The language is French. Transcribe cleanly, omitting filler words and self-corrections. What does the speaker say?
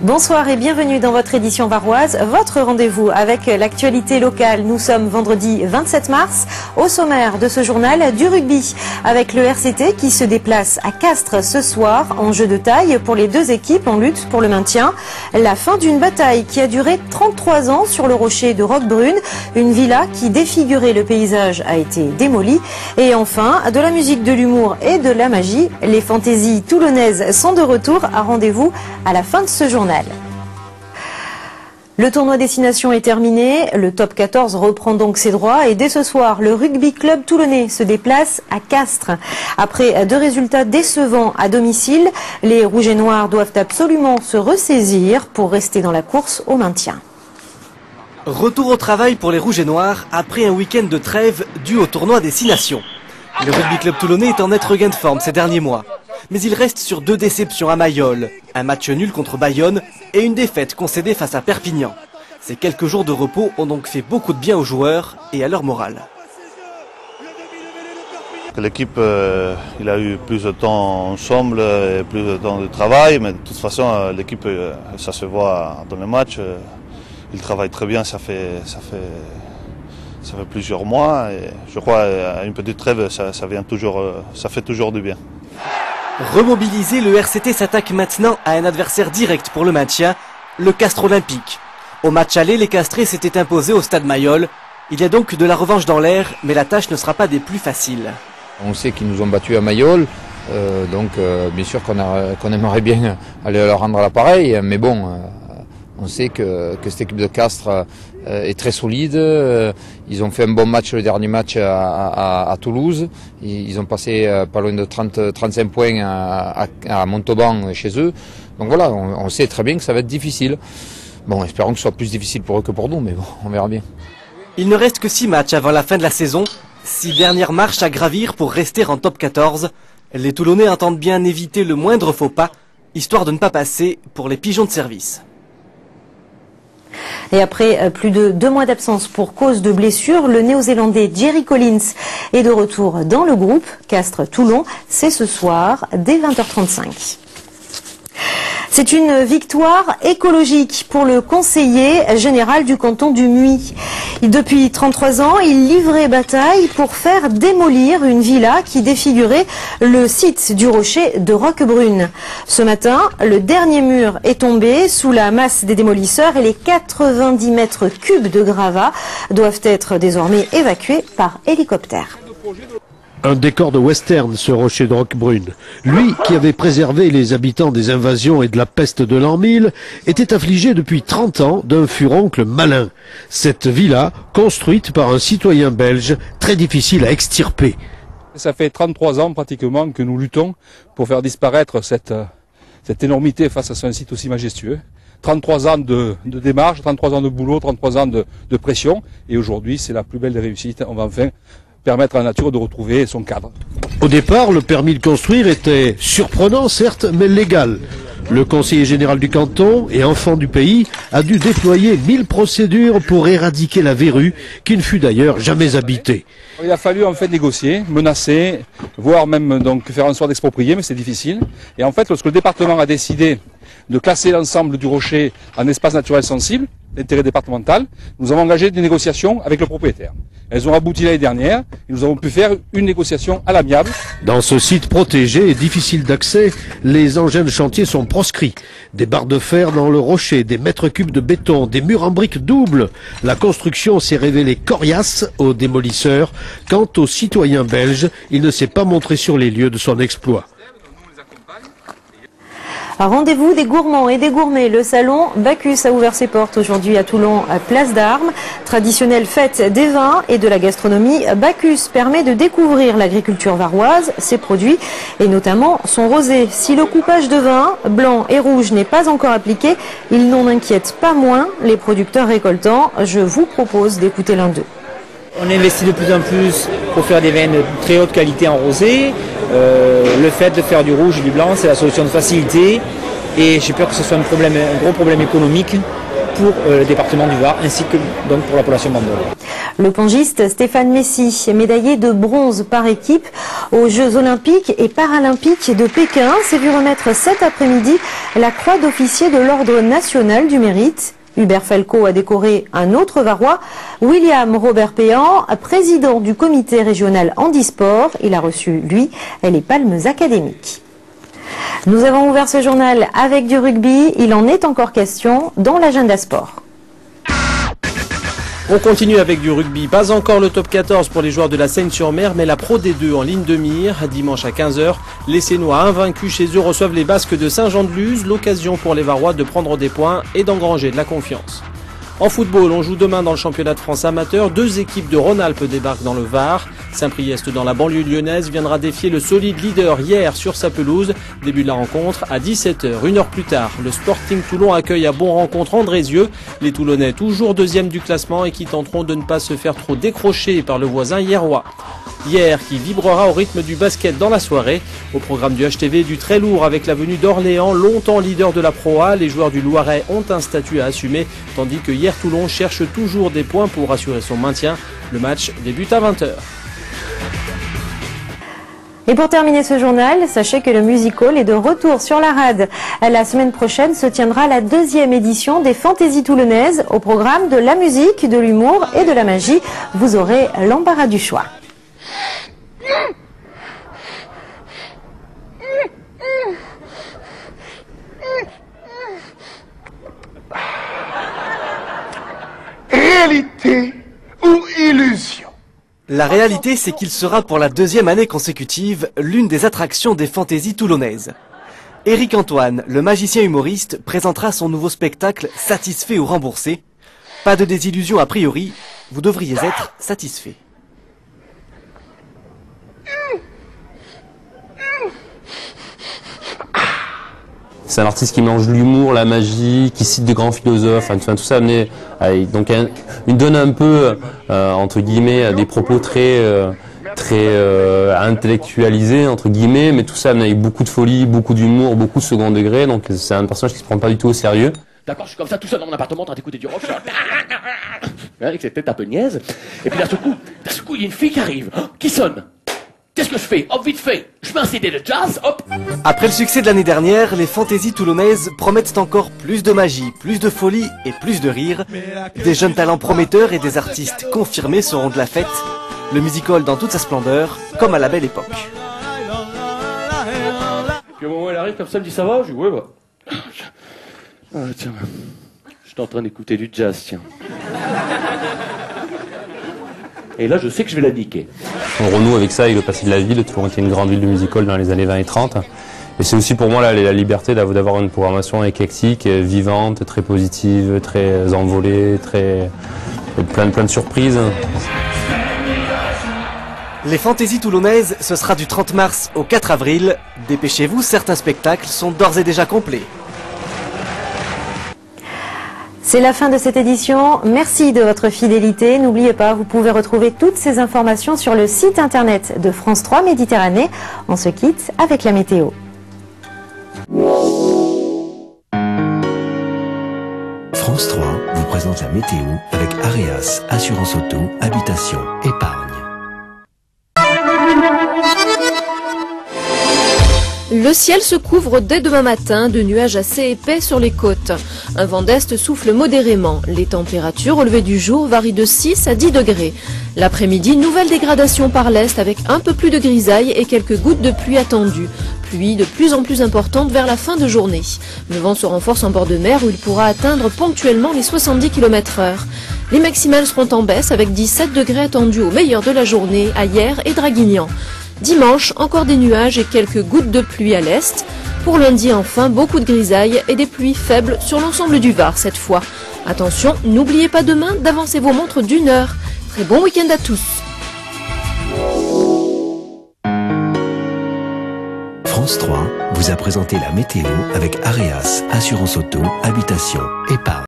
Bonsoir et bienvenue dans votre édition varoise, votre rendez-vous avec l'actualité locale. Nous sommes vendredi 27 mars, au sommaire de ce journal du rugby, avec le RCT qui se déplace à Castres ce soir en jeu de taille pour les deux équipes en lutte pour le maintien. La fin d'une bataille qui a duré 33 ans sur le rocher de Roquebrune. Une villa qui défigurait le paysage a été démolie. Et enfin, de la musique, de l'humour et de la magie. Les fantaisies toulonnaises sont de retour à rendez-vous à la fin de ce journal. Le tournoi Destination est terminé, le top 14 reprend donc ses droits et dès ce soir, le rugby club toulonnais se déplace à Castres. Après deux résultats décevants à domicile, les Rouges et Noirs doivent absolument se ressaisir pour rester dans la course au maintien. Retour au travail pour les Rouges et Noirs après un week-end de trêve dû au tournoi Destination. Le rugby club toulonnais est en net regain de forme ces derniers mois. Mais il reste sur deux déceptions à Mayol, un match nul contre Bayonne et une défaite concédée face à Perpignan. Ces quelques jours de repos ont donc fait beaucoup de bien aux joueurs et à leur morale. L'équipe il a eu plus de temps ensemble, et plus de temps de travail, mais de toute façon l'équipe, ça se voit dans les matchs, il travaille très bien, ça fait plusieurs mois et je crois à une petite trêve ça fait toujours du bien. Remobilisé, le RCT s'attaque maintenant à un adversaire direct pour le maintien, le Castres Olympique. Au match aller, les Castrés s'étaient imposés au stade Mayol. Il y a donc de la revanche dans l'air, mais la tâche ne sera pas des plus faciles. On sait qu'ils nous ont battus à Mayol, donc bien sûr qu'on aimerait bien aller leur rendre l'appareil, mais bon, on sait que cette équipe de Castres est très solide. Ils ont fait un bon match, le dernier match à Toulouse. Ils ont passé pas loin de 30-35 points à Montauban chez eux. Donc voilà, on sait très bien que ça va être difficile. Bon, espérons que ce soit plus difficile pour eux que pour nous, mais bon, on verra bien. Il ne reste que 6 matchs avant la fin de la saison. 6 dernières marches à gravir pour rester en top 14. Les Toulonnais entendent bien éviter le moindre faux pas, histoire de ne pas passer pour les pigeons de service. Et après plus de 2 mois d'absence pour cause de blessure, le néo-zélandais Jerry Collins est de retour dans le groupe. Castres-Toulon, c'est ce soir dès 20h35. C'est une victoire écologique pour le conseiller général du canton du Muy. Depuis 33 ans, il livrait bataille pour faire démolir une villa qui défigurait le site du rocher de Roquebrune. Ce matin, le dernier mur est tombé sous la masse des démolisseurs et les 90 mètres cubes de gravats doivent être désormais évacués par hélicoptère. Un décor de western, ce rocher de Roquebrune. Lui, qui avait préservé les habitants des invasions et de la peste de l'an 1000, était affligé depuis 30 ans d'un furoncle malin. Cette villa, construite par un citoyen belge, très difficile à extirper. Ça fait 33 ans pratiquement que nous luttons pour faire disparaître cette énormité face à un site aussi majestueux. 33 ans de démarche, 33 ans de boulot, 33 ans de pression. Et aujourd'hui, c'est la plus belle des réussites. On va enfin permettre à la nature de retrouver son cadre. Au départ, le permis de construire était surprenant, certes, mais légal. Le conseiller général du canton et enfant du pays a dû déployer 1000 procédures pour éradiquer la verrue, qui ne fut d'ailleurs jamais habitée. Il a fallu en fait négocier, menacer, voire même donc faire en sorte d'exproprier, mais c'est difficile. Et en fait, lorsque le département a décidé de classer l'ensemble du rocher en espace naturel sensible, d'intérêt départemental, nous avons engagé des négociations avec le propriétaire. Elles ont abouti l'année dernière et nous avons pu faire une négociation à l'amiable. Dans ce site protégé et difficile d'accès, les engins de chantier sont proscrits. Des barres de fer dans le rocher, des mètres cubes de béton, des murs en briques doubles. La construction s'est révélée coriace aux démolisseurs. Quant aux citoyens belges, il ne s'est pas montré sur les lieux de son exploit. Rendez-vous des gourmands et des gourmets. Le salon Bacchus a ouvert ses portes aujourd'hui à Toulon, à Place d'Armes. Traditionnelle fête des vins et de la gastronomie, Bacchus permet de découvrir l'agriculture varoise, ses produits et notamment son rosé. Si le coupage de vin blanc et rouge n'est pas encore appliqué, il n'en inquiète pas moins les producteurs récoltants. Je vous propose d'écouter l'un d'eux. On investit de plus en plus pour faire des vins de très haute qualité en rosé. Le fait de faire du rouge et du blanc, c'est la solution de facilité. Et j'ai peur que ce soit un gros problème économique pour le département du Var ainsi que donc pour l'appellation Bandol. Le pongiste Stéphane Messi, médaillé de bronze par équipe aux Jeux Olympiques et Paralympiques de Pékin, s'est vu remettre cet après-midi la croix d'officier de l'Ordre national du mérite. Hubert Felco a décoré un autre Varois, William Robert Péan, président du comité régional handisport. Il a reçu, lui, les palmes académiques. Nous avons ouvert ce journal avec du rugby. Il en est encore question dans l'agenda sport. On continue avec du rugby. Pas encore le top 14 pour les joueurs de la Seine-sur-Mer, mais la Pro D2 en ligne de mire. Dimanche à 15h, les Sénois invaincus chez eux reçoivent les Basques de Saint-Jean-de-Luz. L'occasion pour les Varois de prendre des points et d'engranger de la confiance. En football, on joue demain dans le championnat de France amateur. 2 équipes de Rhône-Alpes débarquent dans le Var. Saint-Priest dans la banlieue lyonnaise viendra défier le solide leader hier sur sa pelouse. Début de la rencontre à 17h. Une heure plus tard, le Sporting Toulon accueille à Bon-Rencontre Andrézieux. Les Toulonnais toujours deuxième du classement et qui tenteront de ne pas se faire trop décrocher par le voisin hierrois. Hier qui vibrera au rythme du basket dans la soirée. Au programme du HTV, du très lourd avec la venue d'Orléans, longtemps leader de la Pro A. Les joueurs du Loiret ont un statut à assumer, tandis que hier Toulon cherche toujours des points pour assurer son maintien. Le match débute à 20h. Et pour terminer ce journal, sachez que le Music Hall est de retour sur la rade. La semaine prochaine se tiendra la 2e édition des Fantaisies Toulonnaises. Au programme de la musique, de l'humour et de la magie, vous aurez l'embarras du choix. Réalité ou illusion? La réalité, c'est qu'il sera pour la 2e année consécutive l'une des attractions des Fantaisies Toulonnaises. Éric Antoine, le magicien humoriste, présentera son nouveau spectacle Satisfait ou remboursé. Pas de désillusion a priori, vous devriez être satisfait. C'est un artiste qui mélange l'humour, la magie, qui cite de grands philosophes, tout ça amené, donc il donne un peu, entre guillemets, des propos très intellectualisés, entre guillemets, mais tout ça amené avec beaucoup de folie, beaucoup d'humour, beaucoup de second degré, donc c'est un personnage qui se prend pas du tout au sérieux. D'accord, je suis comme ça tout seul dans mon appartement en train d'écouter du rock, je suis avec cette tête un peu niaise, et puis d'un seul coup, il y a une fille qui arrive, qui sonne. Qu'est-ce que je fais? Hop, vite fait, je mets un CD de jazz, hop. Après le succès de l'année dernière, les Fantaisies Toulonnaises promettent encore plus de magie, plus de folie et plus de rire. Des jeunes talents prometteurs et des artistes confirmés seront de la fête. Le Music Hall dans toute sa splendeur, comme à la belle époque. Puis au moment où elle arrive comme ça, elle me dit ça va? Je dis ouais bah. Ah tiens, j'étais en train d'écouter du jazz, tiens. Et là, je sais que je vais la niquer. On renoue avec ça, avec le passé de la ville. Toulon était une grande ville de music-hall dans les années 20 et 30. Et c'est aussi pour moi la liberté d'avoir une programmation éclectique, vivante, très positive, très envolée, plein de surprises. Les Fantaisies Toulonnaises, ce sera du 30 mars au 4 avril. Dépêchez-vous, certains spectacles sont d'ores et déjà complets. C'est la fin de cette édition. Merci de votre fidélité. N'oubliez pas, vous pouvez retrouver toutes ces informations sur le site internet de France 3 Méditerranée. On se quitte avec la météo. France 3 vous présente la météo avec Areas, assurance auto, habitation, épargne. Le ciel se couvre dès demain matin de nuages assez épais sur les côtes. Un vent d'est souffle modérément. Les températures au lever du jour varient de 6 à 10 degrés. L'après-midi, nouvelle dégradation par l'est avec un peu plus de grisaille et quelques gouttes de pluie attendues. Pluie de plus en plus importante vers la fin de journée. Le vent se renforce en bord de mer où il pourra atteindre ponctuellement les 70 km/h. Les maximales seront en baisse avec 17 degrés attendus au meilleur de la journée à Hyères et Draguignan. Dimanche, encore des nuages et quelques gouttes de pluie à l'est. Pour lundi, enfin, beaucoup de grisailles et des pluies faibles sur l'ensemble du Var cette fois. Attention, n'oubliez pas demain d'avancer vos montres d'1 heure. Très bon week-end à tous. France 3 vous a présenté la météo avec Areas, assurance auto, habitation, épargne.